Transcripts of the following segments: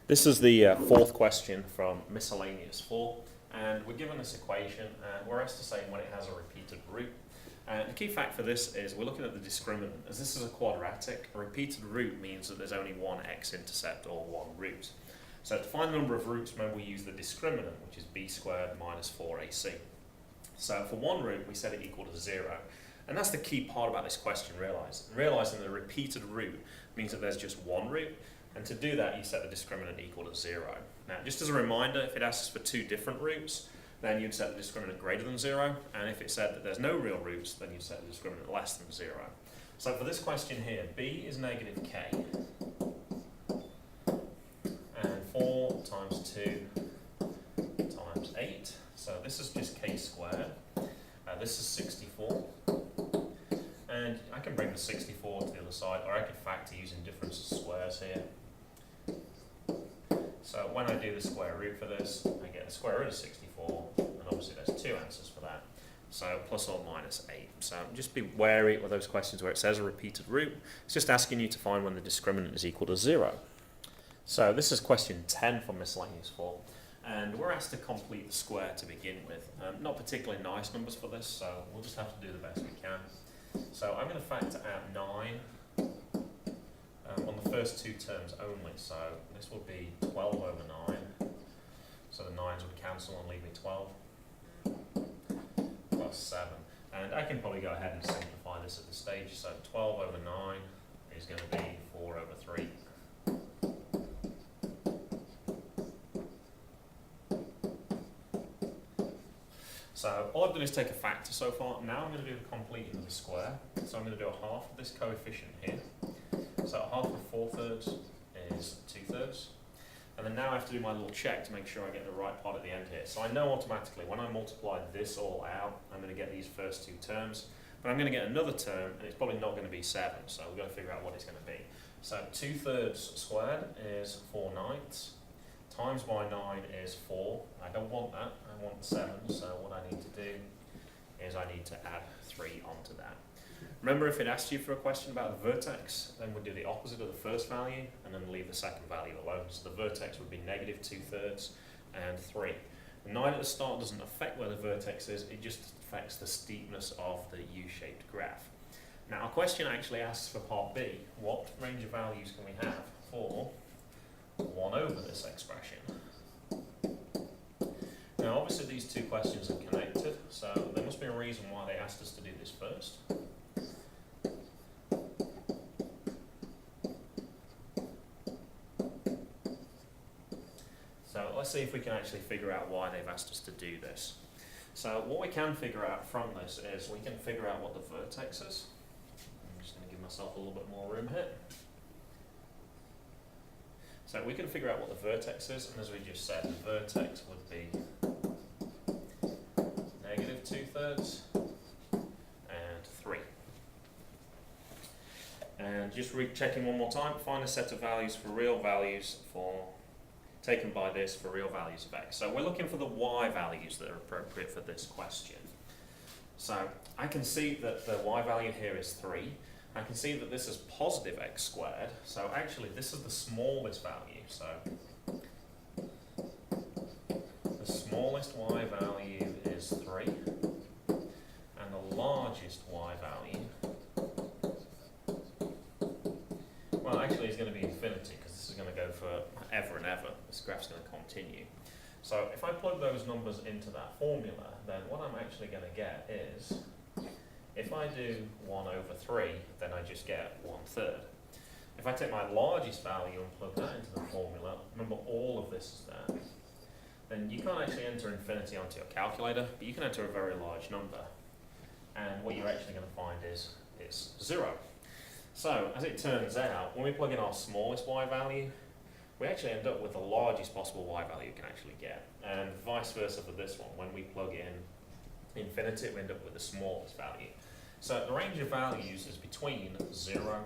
This is the fourth question from miscellaneous 4, and we're given this equation and we're asked to say when it has a repeated root. And the key fact for this is we're looking at the discriminant. As this is a quadratic, a repeated root means that there's only one x-intercept or one root. So to find the number of roots, remember we use the discriminant, which is b squared minus 4ac. So for one root, we set it equal to 0. And that's the key part about this question, realizing that a repeated root means that there's just one root. And to do that, you set the discriminant equal to 0. Now, just as a reminder, if it asks for two different roots, then you'd set the discriminant greater than 0. And if it said that there's no real roots, then you'd set the discriminant less than 0. So for this question here, b is negative k. And 4 times 2 times 8. So this is just k squared. This is 64. And I can bring the 64 to the other side, or I could factor using difference of squares here. So when I do the square root for this, I get the square root of 64, and obviously there's two answers for that. So plus or minus 8. So just be wary with those questions where it says a repeated root. It's just asking you to find when the discriminant is equal to 0. So this is question 10 from miscellaneous 4. And we're asked to complete the square to begin with. Not particularly nice numbers for this, so we'll just have to do the best we can. So I'm going to factor out 9 on the first two terms only. So this will be 12 over 9. So the 9s would cancel and leave me 12 plus 7. And I can probably go ahead and simplify this at this stage. So 12 over 9 is going to be 4 over 3. So all I've done is take a factor so far. Now I'm going to do the completing of the square. So I'm going to do a half of this coefficient here. So a half of 4/3 is 2/3. And then now I have to do my little check to make sure I get the right part at the end here. So I know automatically when I multiply this all out, I'm going to get these first two terms. But I'm going to get another term, and it's probably not going to be 7. So we've got to figure out what it's going to be. So 2/3 squared is 4/9. Times by 9 is 4. I don't want that, I want 7, so what I need to do is I need to add 3 onto that. Remember, if it asked you for a question about a vertex, then we'd do the opposite of the first value and then leave the second value alone. So the vertex would be negative 2/3 and 3. The 9 at the start doesn't affect where the vertex is, it just affects the steepness of the U-shaped graph. Now, our question actually asks for part B, what range of values can we have for 1 over this expression? Now obviously these two questions are connected, so there must be a reason why they asked us to do this first. So let's see if we can actually figure out why they've asked us to do this. So what we can figure out from this is we can figure out what the vertex is. I'm just going to give myself a little bit more room here. So we can figure out what the vertex is, and as we just said, the vertex would be negative 2/3 and 3. And just checking one more time, find a set of values for real values taken by this for real values of x. So we're looking for the y values that are appropriate for this question. So I can see that the y value here is 3. I can see that this is positive x squared, so actually this is the smallest value. So the smallest y value is 3, and the largest y value, well actually is going to be infinity, because this is going to go for ever and ever. This graph's going to continue. So if I plug those numbers into that formula, then what I'm actually going to get is, if I do 1 over 3, then I just get 1/3. If I take my largest value and plug that into the formula, remember all of this is there, then you can't actually enter infinity onto your calculator, but you can enter a very large number. And what you're actually going to find is it's 0. So, as it turns out, when we plug in our smallest y value, we actually end up with the largest possible y value you can actually get. And vice versa for this one, when we plug in infinity, we end up with the smallest value. So the range of values is between 0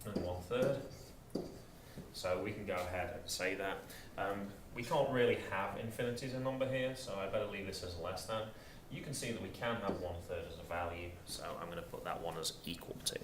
and 1/3. So we can go ahead and say that. We can't really have infinity as a number here, so I better leave this as less than. You can see that we can have 1/3 as a value, so I'm going to put that one as equal to.